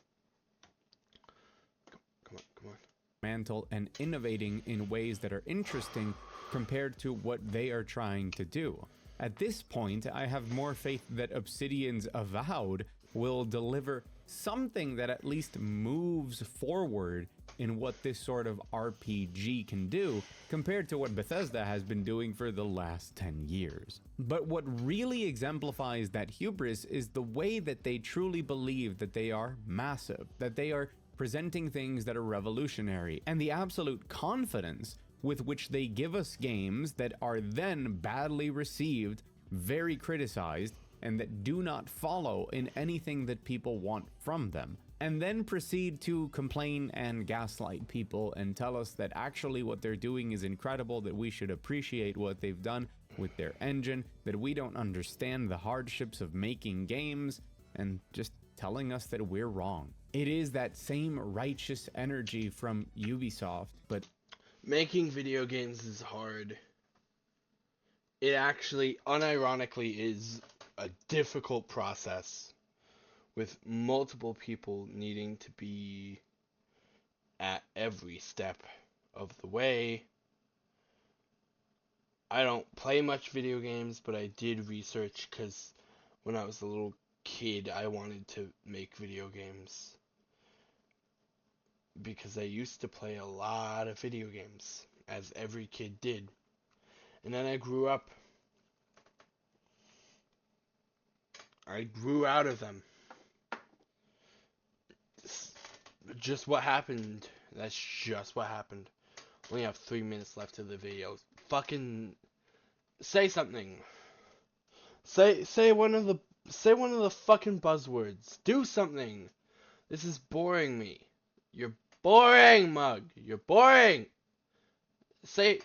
Come on. mantle and innovating in ways that are interesting compared to what they are trying to do. At this point, I have more faith that Obsidian's Avowed will deliver something that at least moves forward in what this sort of RPG can do compared to what Bethesda has been doing for the last 10 years. But what really exemplifies that hubris is the way that they truly believe that they are massive, that they are presenting things that are revolutionary, and the absolute confidence with which they give us games that are then badly received, very criticized, and that do not follow in anything that people want from them. and then proceed to complain and gaslight people and tell us that actually what they're doing is incredible, that we should appreciate what they've done with their engine, that we don't understand the hardships of making games, and just telling us that we're wrong. It is that same righteous energy from Ubisoft, but making video games is hard. It actually, unironically, is a difficult process with multiple people needing to be at every step of the way. I don't play much video games, but I did research because when I was a little kid, I wanted to make video games because I used to play a lot of video games, as every kid did. And then I grew up. I grew out of them. Just what happened. That's just what happened. Only have 3 minutes left of the video. Fucking say something. Say one of the fucking buzzwords. Do something. This is boring me. You're boring, Mug. You're boring. Say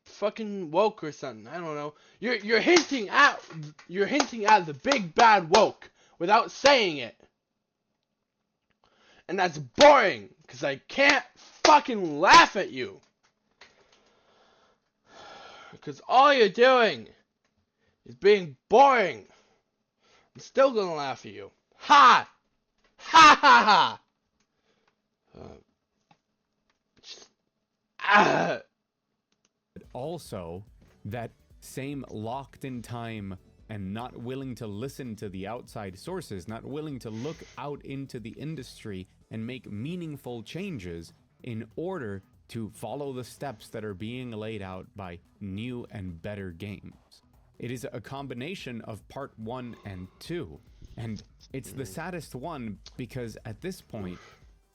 fucking woke or something. I don't know. You're hinting at the big bad woke without saying it. And that's boring because I can't fucking laugh at you. Because all you're doing is being boring. I'm still gonna laugh at you. Ha! Ha ha ha! But also that same locked in time and not willing to listen to the outside sources, not willing to look out into the industry and make meaningful changes in order to follow the steps that are being laid out by new and better games. It is a combination of part 1 and 2, and it's the saddest one because at this point,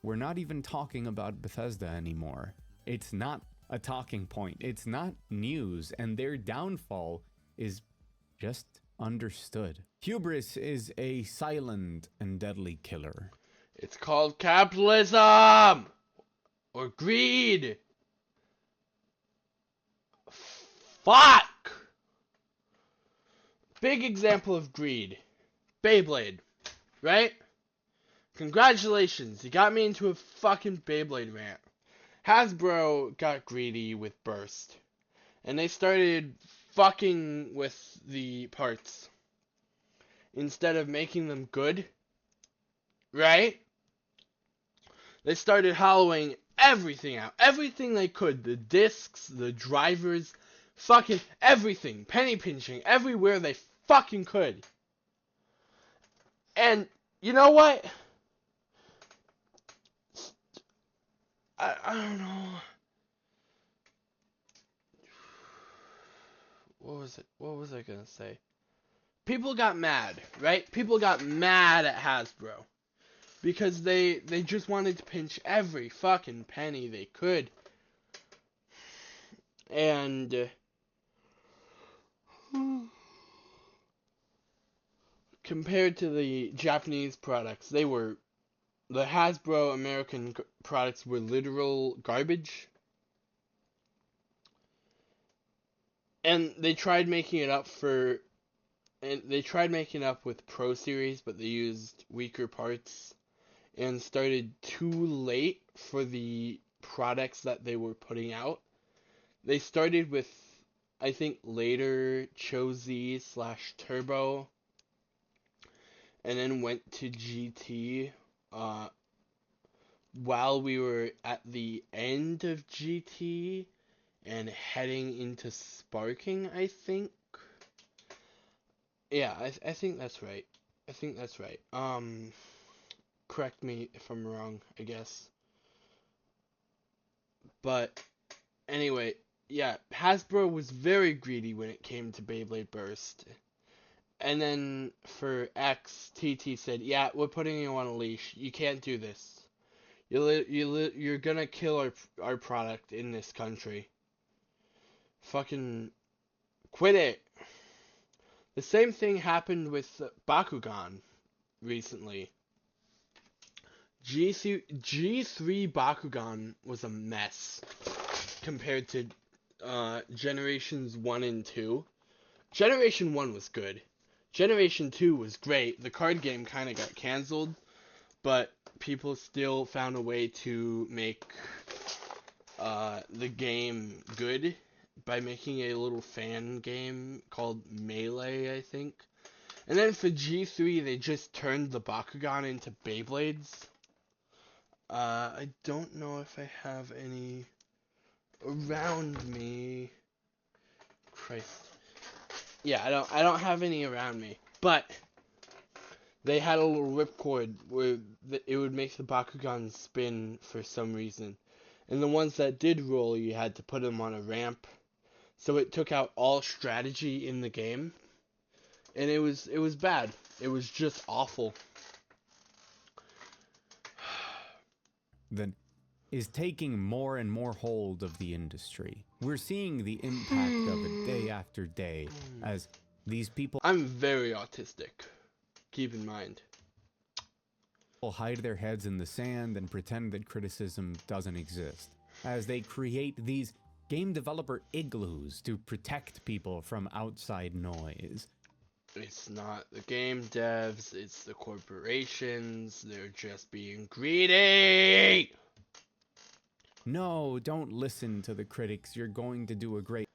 we're not even talking about Bethesda anymore. It's not a talking point. It's not news, and their downfall is just understood. Hubris is a silent and deadly killer. It's called capitalism! Or greed! Fuck! Big example of greed. Beyblade. Right? Congratulations, you got me into a fucking Beyblade rant. Hasbro got greedy with Burst. And they started fucking with the parts. Instead of making them good. Right? They started hollowing everything out. Everything they could. The discs, the drivers, fucking everything. Penny pinching everywhere they fucking could. And you know what? I don't know. What was I gonna say? People got mad, right? People got mad at Hasbro. Because they just wanted to pinch every fucking penny they could. And compared to the Japanese products, the Hasbro American products were literal garbage. And they tried making it up with Pro Series, but they used weaker parts and started too late for the products that they were putting out. They started with, I think, later Cho-Z/Turbo, and then went to GT while we were at the end of GT and heading into Sparking, I think. Yeah, I think that's right. Correct me if I'm wrong, I guess. But anyway, yeah, Hasbro was very greedy when it came to Beyblade Burst. And then for X, TT said, "Yeah, we're putting you on a leash. You can't do this. You're gonna kill our product in this country. Fucking quit it." The same thing happened with Bakugan recently. G3 Bakugan was a mess compared to Generations 1 and 2. Generation 1 was good. Generation 2 was great. The card game kind of got canceled, but people still found a way to make the game good by making a little fan game called Melee, I think. And then for G3, they just turned the Bakugan into Beyblades. I don't know if I have any around me. Christ. Yeah, I don't have any around me. But they had a little ripcord where it would make the Bakugan spin for some reason. And the ones that did roll, you had to put them on a ramp. So it took out all strategy in the game. And it was bad. It was just awful. That is taking more and more hold of the industry. We're seeing the impact of it day after day as these people I'm very autistic. Keep in mind. hide their heads in the sand and pretend that criticism doesn't exist, as they create these game developer igloos to protect people from outside noise. It's not the game devs, it's the corporations. They're just being greedy! No, don't listen to the critics. You're going to do a great...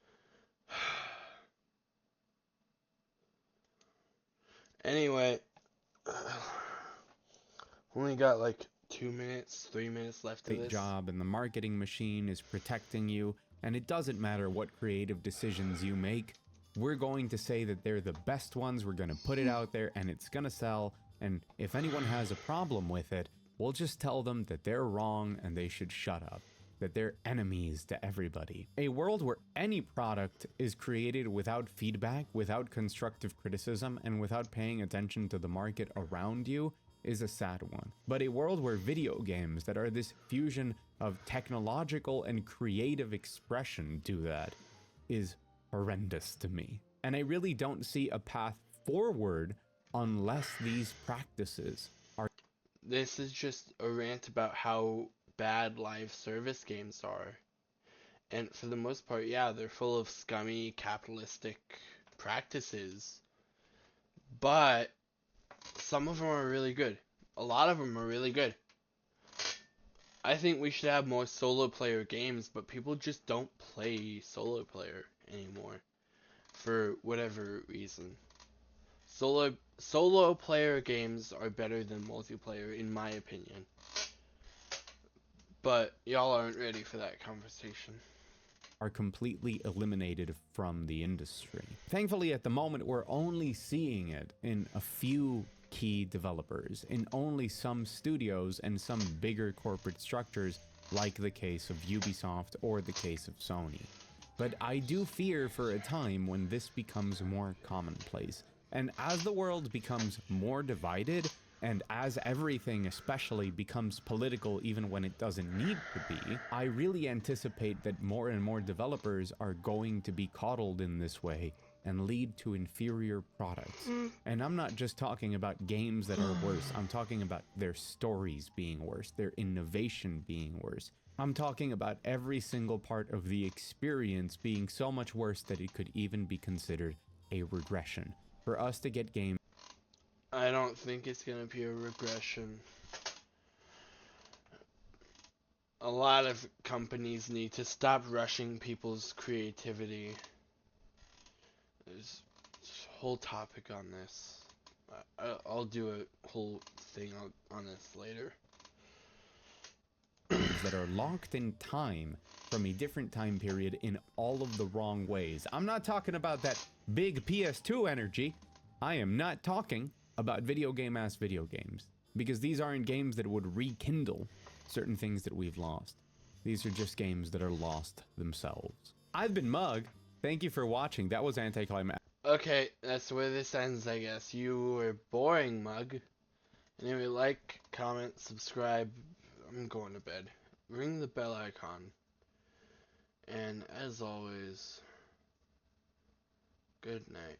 Anyway, only got like 2 minutes, 3 minutes left of this. job, and the marketing machine is protecting you, and it doesn't matter what creative decisions you make. We're going to say that they're the best ones. We're going to put it out there, and it's going to sell. And if anyone has a problem with it, we'll just tell them that they're wrong and they should shut up. That they're enemies to everybody. A world where any product is created without feedback, without constructive criticism, and without paying attention to the market around you is a sad one. But a world where video games that are this fusion of technological and creative expression do that is horrendous to me. And I really don't see a path forward unless these practices are... This is just a rant about how bad live service games are. And for the most part, yeah, they're full of scummy capitalistic practices. But some of them are really good. A lot of them are really good. I think we should have more solo player games, but people just don't play solo player anymore for whatever reason. Solo player games are better than multiplayer in my opinion. But y'all aren't ready for that conversation. Are completely eliminated from the industry. Thankfully, at the moment, we're only seeing it in a few key developers, in only some studios and some bigger corporate structures, like the case of Ubisoft or the case of Sony. But I do fear for a time when this becomes more commonplace. And as the world becomes more divided, and as everything especially becomes political even when it doesn't need to be, I really anticipate that more and more developers are going to be coddled in this way and lead to inferior products. And I'm not just talking about games that are worse, I'm talking about their stories being worse, their innovation being worse. I'm talking about every single part of the experience being so much worse that it could even be considered a regression. For us to get games... I don't think it's gonna be a regression. A lot of companies need to stop rushing people's creativity. There's a whole topic on this. I'll do a whole thing on this later. that are locked in time from a different time period in all of the wrong ways. I'm not talking about that big PS2 energy. I am not talking about video games, because these aren't games that would rekindle certain things that we've lost. These are just games that are lost themselves. I've been Mug. Thank you for watching. That was Anticlimax. Okay, that's where this ends, I guess. You were boring, Mug. Anyway, like, comment, subscribe. I'm going to bed. Ring the bell icon. And as always, good night.